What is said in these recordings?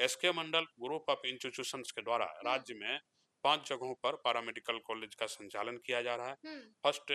SK Mandal group of institutions के द्वारा हुँ, राज्य में 5 जगहों पर पैरामेडिकल कॉलेज का संचालन किया जा रहा है। हुँ, फर्स्ट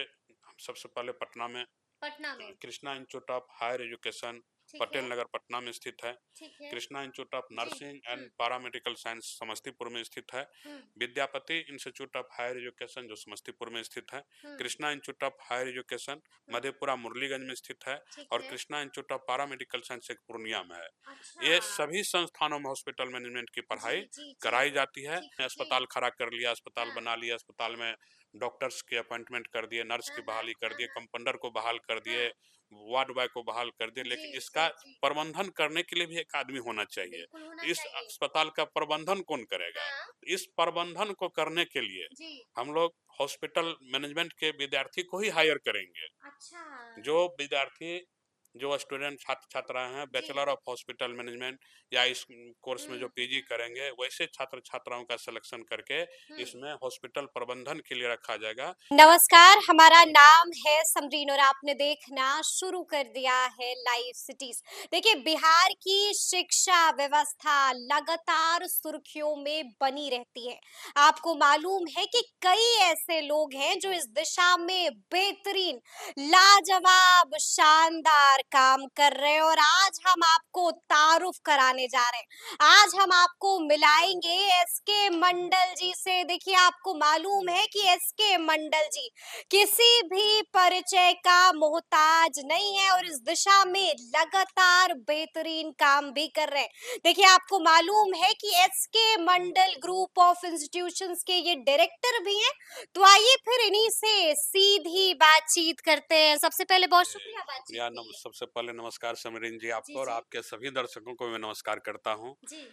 सबसे पहले पटना में पटना में, Krishna institute of higher education ठीक पटेल है, नगर पटना में स्थित है। ठीक है। कृष्णा इंस्टीट्यूट ऑफ जी, नर्सिंग एंड हुँ, पैरामेडिकल साइंस समस्तीपुर में स्थित है। हुँ, Vidyapati institute of higher education जो समस्तीपुर में स्थित है। हुँ, Krishna institute of higher education हुँ, मधेपुरा मुरलीगंज में स्थित है। ठीक और है। Krishna institute of paramedical science एक पूर्णिया में है। अच्छा। ये सभी संस्थानों में हॉस्पिटल मैनेजमेंट की जी, पढ़ाई जी, जी, कराई जाती है। ठीक, जी। अस्पताल खड़ा कर लिया, अस्पताल हाँ, बना लिया, अस्पताल में डॉक्टर्स के अपॉइंटमेंट कर दिए, नर्स हाँ, की हाँ, बहाली कर हाँ, दिए, हाँ, कंपाउंडर को बहाल कर दिए, हाँ। वार्ड बॉय को बहाल कर दिए। जी, लेकिन इसका जी, जी, प्रबंधन करने के लिए भी एक आदमी होना चाहिए। बिल्कुल होना इस चाहिए। अस्पताल का प्रबंधन कौन करेगा? हाँ, इस प्रबंधन को करने के लिए जी, हम लोग हॉस्पिटल मैनेजमेंट के विद्यार्थी को ही हायर करेंगे। अच्छा। जो विद्यार्थी जो स्टूडेंट छात्र छात्राएं हैं जी, बैचलर ऑफ हॉस्पिटल मैनेजमेंट या इस कोर्स में जो हुँ, पीजी करेंगे वैसे छात्र छात्राओं का सिलेक्शन करके हुँ। इसमें हॉस्पिटल प्रबंधन के लिए रखा जाएगा। नमस्कार, हमारा नाम है समरीन और आपने देखना शुरू कर दिया है लाइव सिटीज। देखिए, बिहार की शिक्षा व्यवस्था लगातार सुर्खियों में बनी रहती है। आपको मालूम है कि कई ऐसे लोग हैं जो इस दिशा में बेहतरीन, लाजवाब, शानदार काम कर रहे हैं और आज हम आपको तारुफ कराने जा रहे हैं। आज हम आपको मिलाएंगे एसके मंडल जी से। देखिए, आपको मालूम है कि एसके मंडल जी किसी भी परिचय का मोहताज नहीं है और इस दिशा में लगातार बेहतरीन काम भी कर रहे हैं। देखिए, आपको मालूम है कि SK Mandal group of institutions के ये डायरेक्टर भी हैं। तो आइए फिर इन्हीं से सीधी बातचीत करते हैं। सबसे पहले बहुत शुक्रिया बातचीत के लिए। सबसे पहले नमस्कार समरीन जी जी, आपको और जी, आपके सभी दर्शकों को मैं नमस्कार करता हूँ। जी,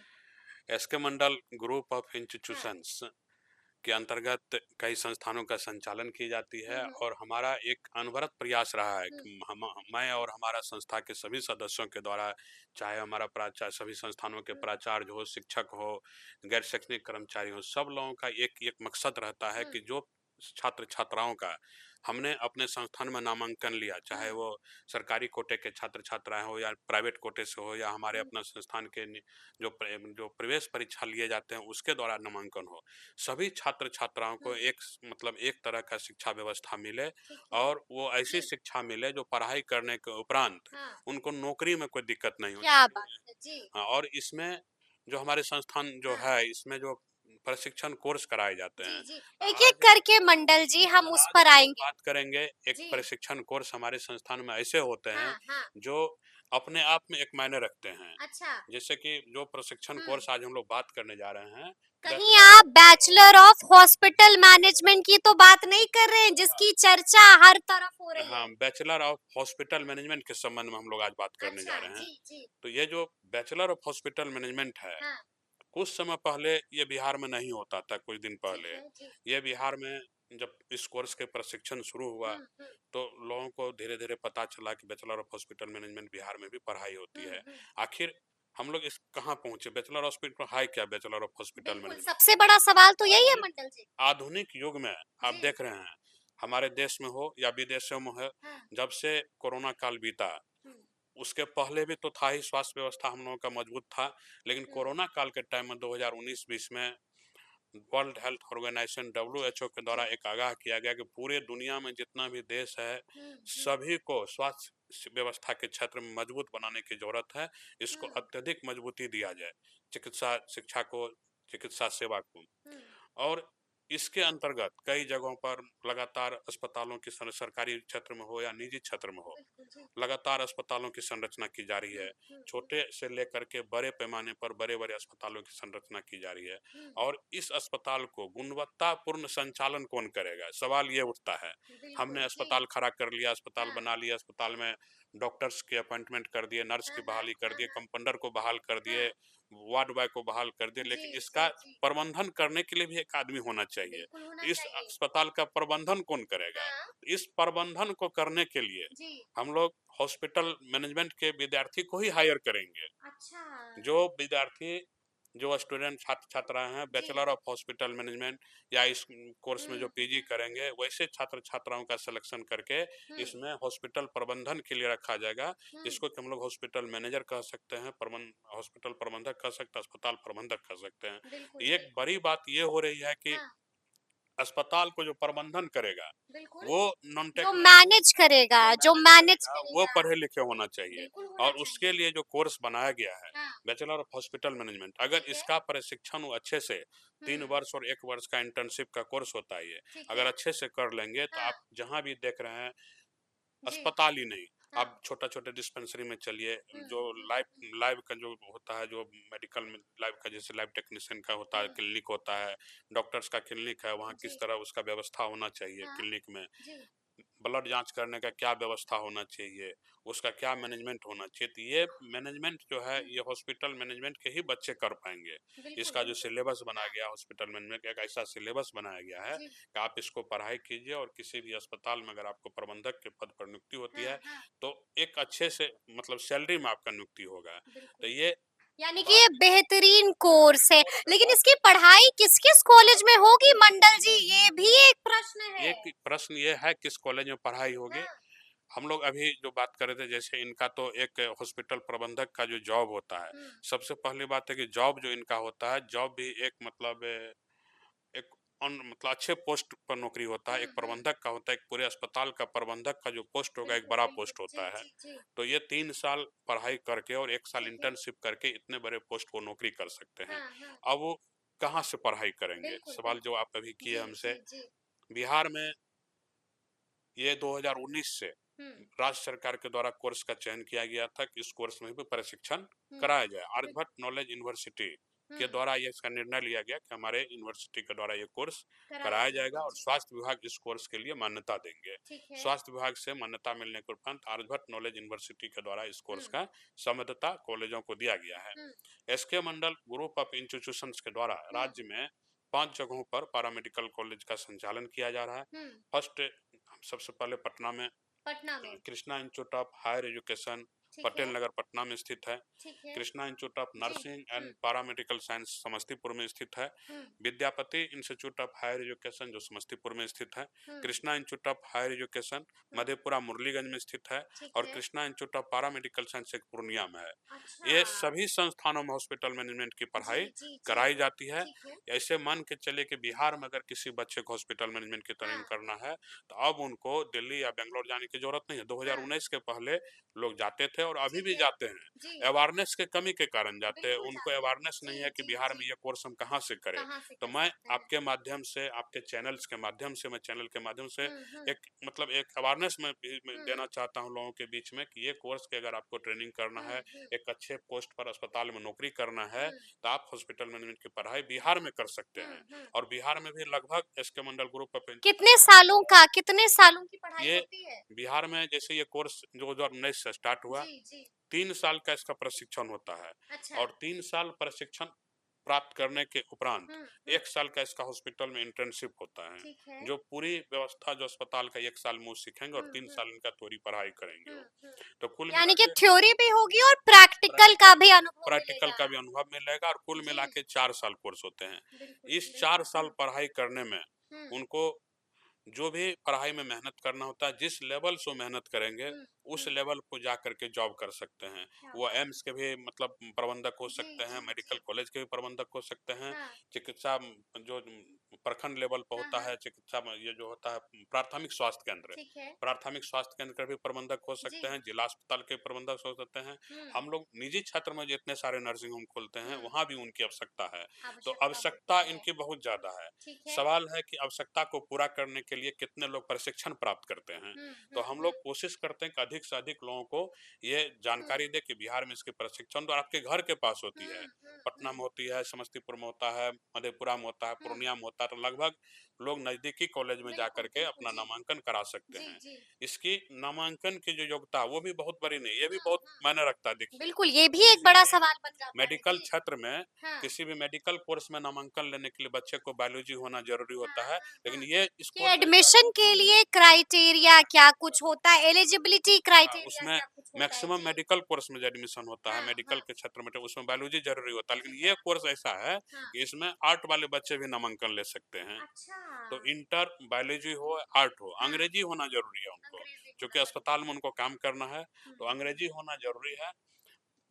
एसके मंडल ग्रुप ऑफ हाँ, इंस्टीट्यूशंस के अंतर्गत कई संस्थानों का संचालन की जाती है हम्म, और हमारा एक अनवरत प्रयास रहा है हम्म, कि मैं और हमारा संस्था के सभी सदस्यों के द्वारा चाहे हमारा प्राचार्य सभी संस्थानों के हम्म, प्राचार्य हो, शिक्षक हो, गैर शैक्षणिक कर्मचारी हो, सब लोगों का एक एक मकसद रहता है हम्म, कि जो छात्र छात्राओं का हमने अपने संस्थान में नामांकन लिया, चाहे हम्म, वो सरकारी कोटे के छात्र छात्राएं हो या प्राइवेट कोटे से हो या हमारे हम्म, अपना संस्थान के जो प्रवेश परीक्षा लिए जाते हैं उसके द्वारा नामांकन हो, सभी छात्र छात्राओं को हम्म, एक मतलब एक तरह का शिक्षा व्यवस्था मिले ठीक है। और वो ऐसी जी, शिक्षा मिले जो पढ़ाई करने के उपरांत हाँ, उनको नौकरी में कोई दिक्कत नहीं हो। क्या बात है जी। हाँ, और इसमें जो हमारे संस्थान जो हाँ, है इसमें जो प्रशिक्षण कोर्स कराए जाते जी, हैं। जी, एक एक आज करके मंडल जी हम उस आज पर हम लोग आएंगे। बात करेंगे एक जी, प्रशिक्षण कोर्स हमारे संस्थान में ऐसे होते हैं हाँ, हाँ, जो अपने आप में एक मायने रखते हैं। अच्छा, जैसे कि जो प्रशिक्षण हम्म, कोर्स आज हम लोग बात करने जा रहे हैं, कहीं बैचलर आप बैचलर ऑफ हॉस्पिटल मैनेजमेंट की तो बात नहीं कर रहे हैं जिसकी चर्चा हर तरफ हो रही हाँ, है। बैचलर ऑफ हॉस्पिटल मैनेजमेंट के संबंध में हम लोग आज बात करने जा अच्छा, रहे हैं। जी, जी, तो ये जो बैचलर ऑफ हॉस्पिटल मैनेजमेंट है, हाँ, कुछ समय पहले ये बिहार में नहीं होता था, कुछ दिन ठीक पहले। है, जी, ये बिहार में जब इस कोर्स के प्रशिक्षण शुरू हुआ, हम्म, तो लोगों को धीरे-धीरे पता चला कि bachelor of hospital management Bihar में भी पढ़ाई होती है। हम्म, आखिर हम लोग इस कहाँ पहुँचे? बैचलर हॉस्पिटल है क्या बैचलर ऑफ हॉस्पिटल बिल्कुल मैनेजमेंट? सबसे बड़ा सवाल तो यही है आधुनिक मंडल जी। आधुनिक युग में आप जी, देख रहे हैं, हमारे देश में हो या विदेशों में हो, हाँ, जब से कोरोना काल बीता, हम्म, उसके पहले भी तो था ही स्वास्थ्य व्यवस्था हम लोगों का मजबूत था। लेकिन हम्म, कोरोना काल के टाइम में 2019-20 में वर्ल्ड हेल्थ ऑर्गेनाइजेशन डब्ल्यूएचओ के द्वारा जी, एक आगाह किया गया कि पूरे दुनिया में जितना भी देश है, हम्म, सभी को स्वास्थ्य व्यवस्था के क्षेत्र में मजबूत बनाने की जरूरत है। इसको हम्म, अत्यधिक मजबूती दिया जाए, चिकित्सा शिक्षा को, चिकित्सा सेवा को। हम्म, और इसके अंतर्गत कई जगहों पर लगातार अस्पतालों की सरकारी क्षेत्र में हो या निजी क्षेत्र में हो, बिल्कुल जी, लगातार अस्पतालों की संरचना की जा रही है। छोटे से लेकर के बड़े पैमाने पर बड़े-बड़े अस्पतालों की संरचना की जा रही है। हम्म, और इस अस्पताल को गुणवत्तापूर्ण संचालन कौन करेगा? सवाल ये उठता है। हमने बिल्कुल जी, अस्पताल खड़ा कर लिया, अस्पताल हाँ, बना लिया, अस्पताल में डॉक्टर्स के अपॉइंटमेंट कर दिए, नर्स हाँ, की हाँ, बहाली कर हाँ, दिए, हाँ, कंपाउंडर को बहाल कर दिए, हाँ, वार्ड बॉय को बहाल कर दिए, जी, लेकिन इसका जी, जी, प्रबंधन करने के लिए भी एक आदमी होना चाहिए। बिल्कुल होना इस चाहिए। अस्पताल का प्रबंधन कौन करेगा? हाँ, इस प्रबंधन को करने के लिए जी, हम लोग हॉस्पिटल मैनेजमेंट के विद्यार्थी को ही हायर करेंगे। अच्छा, जो विद्यार्थी जो स्टूडेंट छात्र छात्राएं हैं जी। बैचलर ऑफ हॉस्पिटल मैनेजमेंट या इस कोर्स में जो पीजी हम्म। करेंगे वैसे छात्र छात्राओं का सिलेक्शन करके हम्म। इसमें हॉस्पिटल प्रबंधन के लिए रखा जाएगा, हम्म। जिसको कि हम लोग हॉस्पिटल मैनेजर कह सकते हैं, हॉस्पिटल प्रबंधक कह सकते हैं, अस्पताल प्रबंधक कह सकते हैं। बिल्कुल एक बिल्कुल। बड़ी बात ये हो रही है कि हाँ। अस्पताल को जो प्रबंधन करेगा बिल्कुल। वो नॉन जो टेक्निकल मैनेज करेगा, जो जो मैनेज मैनेज करेगा वो करेगा, पढ़े लिखे होना चाहिए। बिल्कुल होना और उसके चाहिए। लिए जो कोर्स बनाया गया है हाँ। बैचलर ऑफ हॉस्पिटल मैनेजमेंट, अगर ठीक है। इसका प्रशिक्षण वो अच्छे से 3 वर्ष और 1 वर्ष का इंटर्नशिप का कोर्स होता है ये, ठीक अगर है। अच्छे से कर लेंगे तो हाँ। आप जहां भी देख रहे हैं जी। अस्पताल ही नहीं, हाँ। आप छोटा छोटे डिस्पेंसरी में चलिए, हम्म। जो लाइव लाइव का जो होता है, जो मेडिकल में लाइव का जैसे लाइव टेक्नीशियन का होता है, हम्म। क्लिनिक होता है, डॉक्टर्स का क्लिनिक है, वहाँ किस जी। तरह उसका व्यवस्था होना चाहिए हाँ। क्लिनिक में, जी। ब्लड जांच करने का क्या व्यवस्था होना चाहिए, उसका क्या मैनेजमेंट होना चाहिए, तो ये मैनेजमेंट जो है हम्म। ये हॉस्पिटल मैनेजमेंट के ही बच्चे कर पाएंगे। बिल्कुल इसका जो बिल्कुल। सिलेबस बनाया हाँ। गया हॉस्पिटल मैनेजमेंट का, एक ऐसा सिलेबस बनाया गया है जी। कि आप इसको पढ़ाई कीजिए और किसी भी अस्पताल में अगर आपको प्रबंधक के पद पर नियुक्ति होती हाँ। है हाँ। तो एक अच्छे से मतलब सैलरी में आपका नियुक्ति होगा। तो बिल्कुल। ये यानी कि बात ये बेहतरीन कोर्स बेहतरीन है, कोर्स है, लेकिन बात इसकी पढ़ाई किस-किस कॉलेज में होगी मंडल जी? ये भी एक प्रश्न है। एक प्रश्न ये है किस कॉलेज में पढ़ाई होगी। हाँ। हम लोग अभी जो बात कर रहे थे, जैसे इनका तो एक हॉस्पिटल प्रबंधक का जो जॉब होता है, हुँ। सबसे पहली बात है कि जॉब जो इनका होता है, जॉब भी एक मतलब एक मतलब अच्छे पोस्ट पर नौकरी होता है, हुँ, एक हुँ। प्रबंधक का होता है, एक पूरे अस्पताल का प्रबंधक का जो पोस्ट होगा एक बिल्कुल, बड़ा बिल्कुल। पोस्ट जी, होता है। जी, जी। तो ये 3 साल पढ़ाई करके और 1 साल ठीक है। इंटर्नशिप करके इतने बड़े पोस्ट को नौकरी कर सकते हैं। हाँ, हाँ। अब वो कहाँ से पढ़ाई करेंगे, बिल्कुल, सवाल जो बिल्कुल। आप अभी किए जी, हमसे। जी, जी। बिहार में ये 2019 से हुँ, राज्य सरकार के द्वारा कोर्स का चयन किया गया था कि इस कोर्स में भी प्रशिक्षण हुँ। कराया जाए। बिल आर्यभट्ट नॉलेज यूनिवर्सिटी हुँ, के द्वारा ये इसका निर्णय लिया गया कि हमारे यूनिवर्सिटी के द्वारा ये कोर्स कराया कराया जाएगा जाएगा। और जी, स्वास्थ्य विभाग इस कोर्स के लिए मान्यता देंगे। ठीक है। स्वास्थ्य विभाग से मान्यता मिलने के उपरांत आर्यभट्ट नॉलेज यूनिवर्सिटी के द्वारा इस हुँ, कोर्स का संबद्धता कॉलेजों को दिया गया है। हुँ, SK Mandal group of institutions के द्वारा हुँ, राज्य में 5 जगहों पर पैरामेडिकल कॉलेज का संचालन किया जा रहा है। हुँ। फर्स्ट सबसे पहले पटना में पटना में। Krishna institute of higher education ठीक पटेल है, नगर पटना में स्थित है। ठीक है। कृष्णा इंस्टीट्यूट ऑफ जी। नर्सिंग एंड हुँ, पैरामेडिकल साइंस समस्तीपुर में स्थित है। हुँ, Vidyapati institute of higher education जो समस्तीपुर में स्थित है। हुँ, Krishna institute of higher education हुँ। मधेपुरा मुरलीगंज में स्थित है। ठीक और है। Krishna institute of paramedical science एक पूर्णिया में है। अच्छा। ये सभी संस्थानों में हॉस्पिटल मैनेजमेंट की जी, पढ़ाई जी, जी। कराई जाती है। ठीक है। ऐसे मान के चले कि बिहार में अगर किसी बच्चे को हॉस्पिटल मैनेजमेंट की ट्रेनिंग हाँ, करना है तो अब उनको दिल्ली या बेंगलोर जाने की जरूरत नहीं है। हाँ। 2019 के पहले लोग जाते थे और अभी ठीक भी है। जाते हैं। जी, अवेयरनेस के कमी के कारण जाते हैं, बिल्कुल उनको जाते हैं। अवेयरनेस नहीं जी, है कि जी, बिहार में जी। ये कोर्स हम कहाँ से करें। कहाँ से तो कर मैं सकते हैं? आपके माध्यम से, आपके चैनल्स के माध्यम से, मैं चैनल के माध्यम से हुँ, हुँ, एक मतलब एक अवेयरनेस मैं हुँ, देना चाहता हूँ लोगों के बीच में कि ये कोर्स की अगर आपको ट्रेनिंग करना हुँ, है, हुँ, एक अच्छे पोस्ट पर अस्पताल में नौकरी करना है, हुँ, तो आप हॉस्पिटल मैनेजमेंट की पढ़ाई बिहार में कर सकते हुँ, हैं। हुँ। और बिहार में भी लगभग एसके मंडल ग्रुप ऑफ कितने सालों की पढ़ाई ये होती है? बिहार में जैसे ये कोर्स 2019 से स्टार्ट हुआ, जी, जी। 3 साल का इसका प्रशिक्षण होता है। अच्छा। और 3 साल प्रशिक्षण प्राप्त करने के उपरांत हुँ, हुँ। 1 साल का इसका हॉस्पिटल में इंटर्नशिप होता है, ठीक है। जो पूरी व्यवस्था जो अस्पताल का 1 साल में वो सीखेंगे और हुँ, तीन हुँ, साल इनका थोड़ी पढ़ाई करेंगे हुँ, वो। हुँ। तो कुल मिला यानी कि के थ्योरी भी होगी और प्रैक्टिकल का प्रैक्टिकल भी अनुभव प्रैक्टिकल मिलेगा। का भी अनुभव मिलेगा और कुल मिला जी, के 4 साल कोर्स होते हैं। बिल्कुल, इस चार बिल्कुल। साल हुँ, पढ़ाई करने में हुँ, उनको जो भी पढ़ाई में मेहनत करना होता है, जिस लेवल से वो मेहनत करेंगे हुँ, उस हुँ। लेवल को जा करके जॉब कर सकते हैं। क्या वो बात एम्स के भी मतलब प्रबंधक हो जी, सकते हैं, जी, मेडिकल जी। कॉलेज के भी प्रबंधक हो सकते हैं, हाँ, चिकित्सा जो प्रखंड लेवल पर हाँ, होता हाँ। है, चिकित्सा ये जो होता है प्राथमिक स्वास्थ्य केंद्र, ठीक है। प्राथमिक स्वास्थ्य केंद्र के भी प्रबंधक हो जी। सकते हैं, जिला अस्पताल के प्रबंधक हो सकते हैं। हुँ, हम लोग निजी क्षेत्र में जितने सारे नर्सिंग होम खोलते हैं हुँ। वहाँ भी उनकी आवश्यकता है। तो आवश्यकता आवश्यकता होती है। इनकी बहुत ज्यादा है। ठीक है। सवाल है कि आवश्यकता को पूरा करने के लिए कितने लोग प्रशिक्षण प्राप्त करते हैं। हुँ, तो हुँ, हम हुँ, लोग कोशिश करते हैं कि अधिक से अधिक लोगों को ये हुँ, जानकारी दे कि बिहार में इसके प्रशिक्षण तो आपके घर के पास होती है, हुँ, हुँ, पटना हुँ, में होती है, समस्तीपुर में होता है, मधेपुरा में होता है, हुँ। पूर्णिया में होता है, तो लगभग लोग नजदीकी कॉलेज में जा बिल्कुल, करके बिल्कुल। अपना जी। नामांकन करा सकते जी, हैं। जी। इसकी नामांकन की जो योग्यता वो भी बहुत बड़ी नहीं, ये भी हुँ, बहुत हुँ। मायने रखता है। देखिए बिल्कुल, ये भी एक किसी बड़ा भी सवाल बन जाता है। मेडिकल जी। क्षेत्र में हाँ, किसी भी मेडिकल कोर्स में नामांकन लेने के लिए बच्चे को बायोलॉजी होना जरूरी हाँ, होता है, हाँ, लेकिन हाँ। ये इस कि कोर्स ऐसा है। एडमिशन के लिए क्राइटेरिया क्या कुछ होता है? एलिजिबिलिटी क्राइटेरिया उसमें से आप कुछ होता है मैक्सिमम जी। मेडिकल कोर्स में एडमिशन होता है, हाँ, मेडिकल हाँ, के क्षेत्र में तो उसमें बायोलॉजी जरूरी होता है, लेकिन ये हाँ, कोर्स ऐसा है हाँ। कि इसमें आर्ट वाले बच्चे भी नामांकन ले सकते हैं। अच्छा। तो इंटर बायोलॉजी हो आर्ट हो, हाँ, अंग्रेजी होना जरूरी है उनको, अंग्रेजी होना क्योंकि अस्पताल ज़रूरी में उनको काम करना है, है। तो अंग्रेजी होना जरूरी है।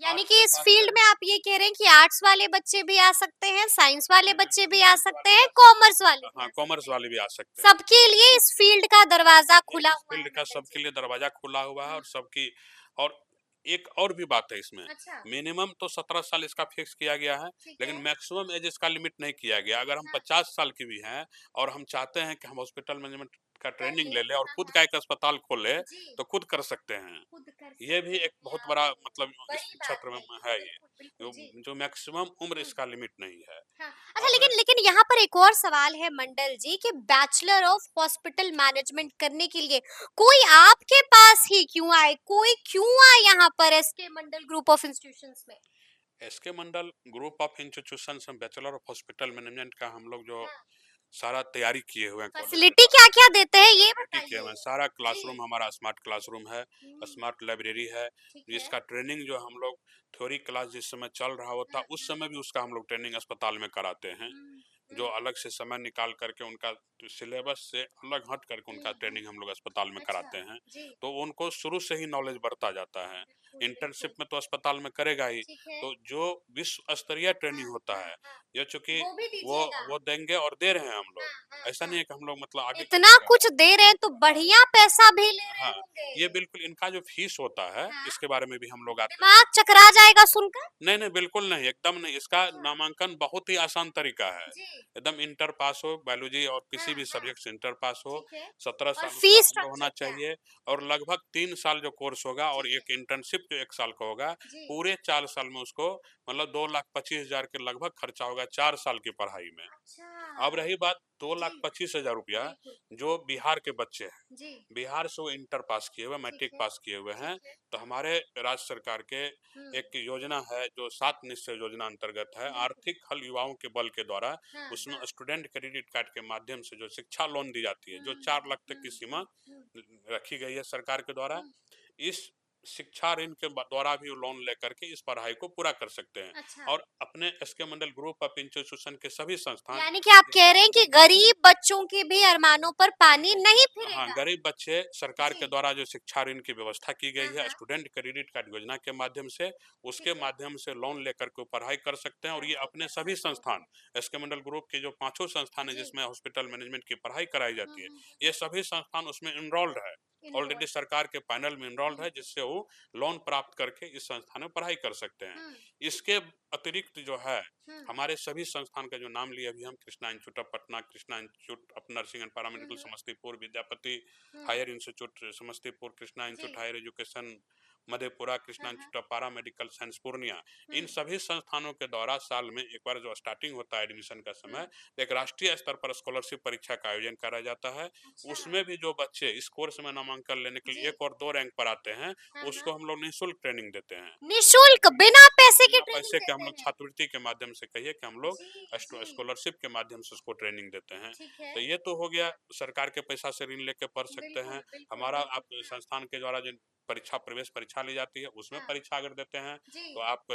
यानी आर्ट कि से इस पास फील्ड करें। में आप ये कह रहे हैं कि आर्ट्स वाले बच्चे भी आ सकते हैं, साइंस वाले जी बच्चे बिल्कुल, भी आ साइंस सकते वाले भी हैं, आ सकते कॉमर्स वाले हैं, भी हाँ आ कॉमर्स सकते हैं। वाले भी आ सकते हैं। सबके लिए इस फील्ड का दरवाजा खुला इस हुआ है फील्ड का मंडल सबके जी। लिए दरवाजा खुला हुआ है, हुँ, और सबकी, और एक और भी बात है इसमें, अच्छा, मिनिमम तो 17 साल इसका फिक्स किया गया है, ठीक लेकिन है। मैक्सिमम एज इसका लिमिट नहीं किया गया। अगर हम हाँ, 50 साल की भी हैं और हम चाहते हैं कि हम हॉस्पिटल मैनेजमेंट का कर ट्रेनिंग ले। ले लें और हाँ, खुद का हाँ, एक अस्पताल खोले, जी, तो खुद कर सकते हैं। खुद कर ये भी सकते एक हैं बहुत आप। बड़ा मतलब इस बड़ी बात क्षेत्र में है ये, है ये, बिल्कुल, बिल्कुल जी। जो मैक्सिमम उम्र हुँ। इसका लिमिट नहीं है। हाँ, अच्छा अब लेकिन लेकिन यहाँ पर एक और सवाल है मंडल जी कि बैचलर ऑफ हॉस्पिटल मैनेजमेंट करने के लिए कोई आपके पास ही क्यों आए, कोई क्यों आए यहाँ पर SK Mandal group of institutions में? SK Mandal group of institution में बैचलर ऑफ हॉस्पिटल मैनेजमेंट का हम लोग जो हाँ, सारा तैयारी किए हुए हैं कॉलेज के फैसिलिटी द्वारा, क्या क्या देते हैं ये फैसिलिटी किए हुए हैं, बताइए। सारा जी। क्लासरूम हमारा स्मार्ट क्लासरूम है, हम्म, स्मार्ट लाइब्रेरी है, ठीक है। जिसका ट्रेनिंग जो हम लोग थ्योरी क्लास जिस समय चल रहा होता हाँ, उस हाँ, समय भी उसका हम लोग ट्रेनिंग अस्पताल में कराते हैं, हम्म, जो हम्म, अलग से समय निकाल करके उनका सिलेबस से अलग हट करके उनका हम्म। ट्रेनिंग हम लोग अस्पताल में अच्छा, कराते हैं। जी, तो उनको शुरू से ही नॉलेज बढ़ता जाता है, बिल्कुल, इंटर्नशिप बिल्कुल। में तो अस्पताल में करेगा ही, ठीक है। तो जो विश्व स्तरीय हाँ, ट्रेनिंग होता हाँ, है, हाँ। ये चूंकि वो भी वो दीजिएगा। वो देंगे और दे रहे हैं हम लोग, हाँ, हाँ, ऐसा नहीं हाँ। है कि हम लोग मतलब आगे इतना कभी कुछ दे रहे हैं तो बढ़िया पैसा भी ले रहे हाँ, ये होंगे। बिल्कुल इनका जो फीस होता है, हाँ, इसके बारे में भी हम लोग आते हैं। दिमाग चकरा जाएगा सुनकर। नहीं, नहीं, बिल्कुल नहीं, एकदम नहीं, इसका अच्छा, नामांकन बहुत ही आसान तरीका है। जी। एकदम इंटर पास हो, बायोलॉजी और हाँ, किसी भी हाँ, सब्जेक्ट से इंटर पास हो, ठीक है। 17 और साल उसका फीस उम्र होना स्ट्रक्चर क्या? चाहिए, और लगभग 3 साल जो कोर्स होगा और ठीक है। एक इंटर्नशिप जो 1 साल का होगा, जी। पूरे 4 साल में उसको मतलब 2,25,000 के लगभग खर्चा होगा 4 साल की पढ़ाई में। अच्छा। अब रही बात जी, 2,25,000 रुपया, बिल्कुल। जो बिहार के बच्चे हैं, जी, बिहार से वो इंटर पास किए हुए, ठीक मैट्रिक है, पास किए हुए ठीक हैं, है। तो हमारे राज्य सरकार के हुँ, एक योजना है जो 7 निश्चय योजना अंतर्गत है, बिल्कुल। आर्थिक हल युवाओं के बल के द्वारा, हाँ, उसमें हाँ। स्टूडेंट क्रेडिट कार्ड के माध्यम से जो शिक्षा लोन दी जाती है, जो हुँ, 4 लाख तक की हुँ, सीमा हुँ, हुँ, रखी गई है सरकार के द्वारा। हुँ। इस शिक्षा ऋण के द्वारा भी वो लोन लेकर के इस पढ़ाई को पूरा कर सकते हैं, अच्छा। और अपने SK Mandal group of institution के सभी संस्थान यानी कि आप कह जिनका रहे हैं कि मतलब गरीब बच्चों के भी अरमानों पर पानी नहीं हाँ, फिरेगा। गरीब बच्चे सरकार के जी। द्वारा जो शिक्षा ऋण की व्यवस्था की गई हाँ, है, हाँ, स्टूडेंट क्रेडिट कार्ड योजना के माध्यम से, उसके ठीक है। माध्यम से लोन लेकर के वो पढ़ाई कर सकते हैं, और ये पढ़ाई अपने कर सभी सकते संस्थान, हैं। एसके मंडल ग्रुप के जो पांचों संस्थान है जी। जिसमें हॉस्पिटल मैनेजमेंट की पढ़ाई कराई हुँ, जाती है, हुँ, ये सभी संस्थान उसमें इनरोल्ड है, ऑलरेडी इनरोल्ड है। सरकार के पैनल में इनरोल्ड हुँ, है, जिससे वो लोन प्राप्त करके इस संस्थान में पढ़ाई कर सकते हैं। हुँ, इसके अतिरिक्त जो है, हुँ, हमारे सभी संस्थान का जो नाम लिए अभी हम, Krishna institute of Patna, Krishna institute of nursing and हुँ, पैरामेडिकल हुँ, समस्तीपुर, विद्यापति हुँ। Higher institute Samastipur, Krishna institute ji. Higher education Madhepura, Krishna हाँ, हाँ। Institute of paramedical science Purnia, इन हुँ, सभी संस्थानों के द्वारा साल में एक बार जो स्टार्टिंग होता है एडमिशन का हुँ। समय, एक राष्ट्रीय स्तर पर स्कॉलरशिप परीक्षा का आयोजन करा जाता है। अच्छा। उसमें भी जो बच्चे इस कोर्स में नामांकन लेने के लिए जी। 1 और 2 रैंक पर आते हैं, हाँ, हाँ। उसको हम लोग निःशुल्क ट्रेनिंग देते हैं। निःशुल्क बिना पैसे की बिना ट्रेनिंग पैसे के हम देते लोग हैं। छात्रवृत्ति के माध्यम से, कहिए कि हम लोग जी, जी। स्कॉलरशिप के माध्यम से उसको ट्रेनिंग देते हैं। ठीक है। तो ये तो हो गया, सरकार के पैसा से ऋण लेके पढ़ सकते हैं। बिल्कुल, बिल्कुल, हमारा आप बिल्कुल। हाँ, संस्थान के द्वारा जो परीक्षा प्रवेश परीक्षा ली जाती है, उसमें हाँ। परीक्षा अगर देते हैं, तो जी। आप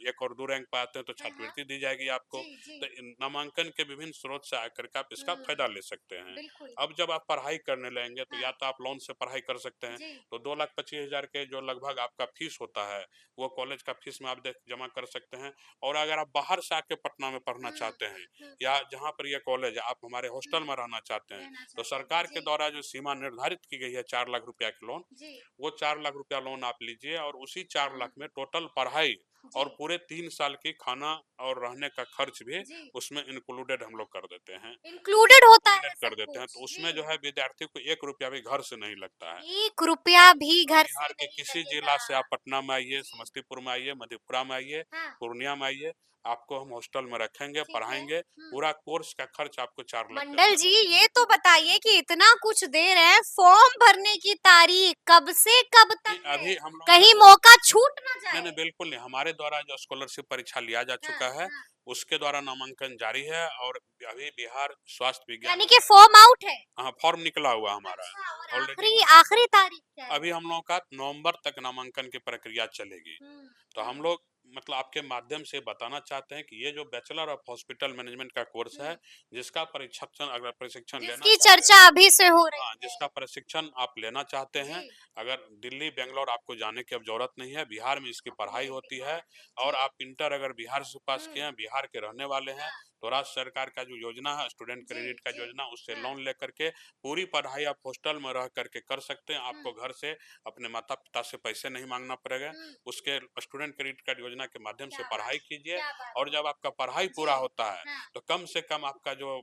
1 और 2 रैंक पे आते हैं तो हाँ, हाँ। छात्रवृत्ति दी जाएगी आपको। जी, जी। तो नामांकन के विभिन्न स्रोत से आकर के आप इसका फायदा हुँ, ले सकते हैं। बिल्कुल। अब जब आप पढ़ाई करने लगेंगे तो या हाँ, तो आप लोन से पढ़ाई कर सकते हैं, जी। तो 2,25,000 के जो लगभग आपका फीस होता है, वो कॉलेज का फीस में आप जमा कर सकते हैं। और अगर आप बाहर से आके पटना में पढ़ना हुँ, चाहते हैं, हुँ, या जहाँ पर ये कॉलेज है आप हमारे हुँ। हॉस्टल में रहना चाहते हैं, रहना तो चाहते हैं। सरकार के जी, द्वारा जो सीमा निर्धारित की गई है 4 लाख रुपया की लोन, जी। वो 4 लाख रुपया लोन आप लीजिए, और उसी 4 हुँ, लाख में टोटल पढ़ाई जी, और पूरे 3 साल की खाना और रहने का खर्च भी जी। उसमें इंक्लूडेड हम लोग कर देते हैं। इंक्लूडेड होता है इंक्लूडेड कर सब देते हैं, कुछ। तो उसमें जो जी। है विद्यार्थी को 1 रुपया भी घर से नहीं लगता है। ₹1 भी घर से बिहार के नहीं किसी लगेगा। जिला से आप पटना में आइए, जी, समस्तीपुर में आइए, मधेपुरा में आइए, हाँ, पूर्णिया में आइए, आपको हम हॉस्टल में रखेंगे, ठीक है। पढ़ाएँगे, पूरा कोर्स का खर्च आपको 4 लाख देना मंडल है। जी, ये तो बताइए कि इतना कुछ दे रहे हैं, फॉर्म भरने की तारीख कब से कब नहीं, तक है? अभी हम लोगों ने कहीं जो मौका छूट ना नहीं, नहीं, जाए। बिल्कुल नहीं। हमारे द्वारा जो स्कॉलरशिप परीक्षा लिया जा हाँ, चुका है, हाँ। उसके द्वारा नामांकन जारी है और अभी बिहार स्वास्थ्य विज्ञान यानी कि फॉर्म आउट है। हाँ, फॉर्म निकला हुआ हमारा अच्छा, और ऑलरेडी। आखिरी आखिरी तारीख क्या है? अभी हम लोगों का नवंबर तक नामांकन की प्रक्रिया चलेगी। हुँ, तो हुँ, हम लोग मतलब आपके माध्यम से बताना चाहते हैं कि ये जो बैचलर ऑफ हॉस्पिटल मैनेजमेंट का कोर्स है, हुँ। जिसका परीक्षण अगर प्रशिक्षण लेना जिसकी चाहते हैं, चर्चा अभी से हो हाँ, रही जिसका है। प्रशिक्षण आप लेना चाहते हैं, जी, अगर दिल्ली, बैंगलोर आपको जाने की अब ज़रूरत नहीं है, बिहार में इसकी पढ़ाई ये होती है बिहार में। और जी, आप इंटर अगर बिहार से पास किए हुँ, हैं, बिहार के रहने वाले हैं, हाँ, तो राज्य सरकार का जो योजना है, स्टूडेंट जी, क्रेडिट का जी, योजना, उससे हाँ, लोन लेकर के पूरी पढ़ाई आप हॉस्टल में रह करके कर सकते हैं। हुँ, आपको घर से अपने माता-पिता से पैसे नहीं माँगना पड़ेगा। हुँ, उसके स्टूडेंट क्रेडिट कार्ड योजना के माध्यम से क्या बात पढ़ाई है, कीजिए क्या बात और है। जब आपका पढ़ाई पूरा जी, होता है, हाँ, तो कम से कम आपका जो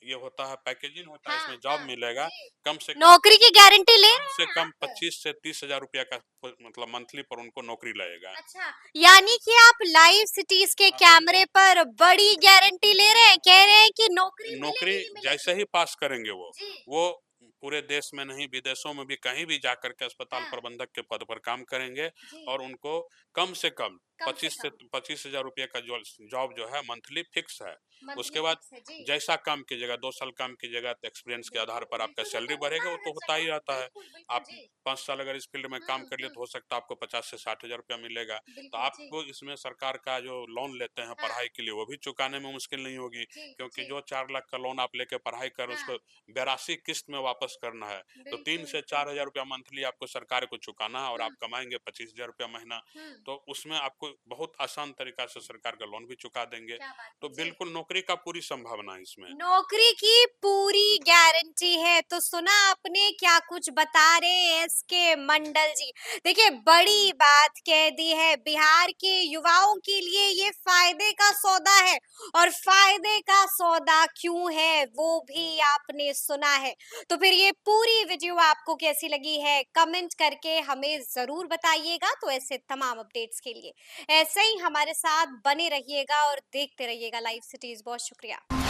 ये होता है पैकेजिंग होता है, इसमें हाँ, जॉब हाँ, मिलेगा, जी। कम से कम नौकरी की गारंटी ले कम रहे से हैं कम आप? 25 से 30,000 रुपया का मतलब मंथली पर उनको नौकरी लगेगा। अच्छा, यानी कि आप लाइव सिटीज़ के अभी कैमरे पर बड़ी गारंटी ले रहे हैं, कह रहे हैं कि नौकरी नौकरी मिलेगी ही जैसे मिलेगी। ही पास करेंगे जी, वो पूरे देश में नहीं विदेशों में भी कहीं भी जाकर के अस्पताल हाँ, प्रबंधक के पद पर काम करेंगे जी, और उनको कम से कम कम से 25 से कम 25,000 रुपये का जो जॉब जो है मंथली फिक्स है। मंथली उसके बाद फिक्स है। जी, जैसा काम कीजिएगा 2 साल काम कीजिएगा तो एक्सपीरियंस के आधार बिल्कुल, पर आपका बिल्कुल, वो सैलरी तो होता बढ़ेगा, वो है तो हर होता ही जगह। रहता है। बिल्कुल, बिल्कुल, आप जी। 5 साल अगर इस फील्ड में काम हुँ, कर लिए हुँ, तो हो सकता है आपको 50 से 60,000 रुपया मिलेगा। तो बिल्कुल, जी। आपको इसमें सरकार का जो लोन लेते हैं हाँ, पढ़ाई के लिए वो भी चुकाने में मुश्किल नहीं होगी, जी, क्योंकि जी, जो 4 लाख का लोन आप लेके पढ़ाई कर उसको हाँ, 82 किस्त में वापस करना है। तो 3 बिल्कुल, से 4,000 रुपया मंथली आपको सरकार को चुकाना है और हुँ, आप कमाएँगे 25,000 रुपया महीना। हुँ, तो उसमें आपको बहुत आसान तरीका से सरकार का लोन भी चुका देंगे। क्या बात है, तो जी। बिल्कुल नौकरी का पूरी संभावना है इसमें। नौकरी की पूरी गारंटी है तो सुना आपने क्या कुछ बता रहे हैं एसके मंडल जी। देखिए बड़ी बात कह दी है, बिहार के युवाओं के लिए ये फायदे का सौदा है और फायदे का सौदा क्यों है वो भी आपने सुना है। तो फिर ये पूरी वीडियो आपको कैसी लगी है कमेंट करके हमें जरूर बताइएगा। तो ऐसे तमाम अपडेट्स के लिए ऐसे ही हमारे साथ बने रहिएगा और देखते रहिएगा लाइव सिटीज। बहुत शुक्रिया।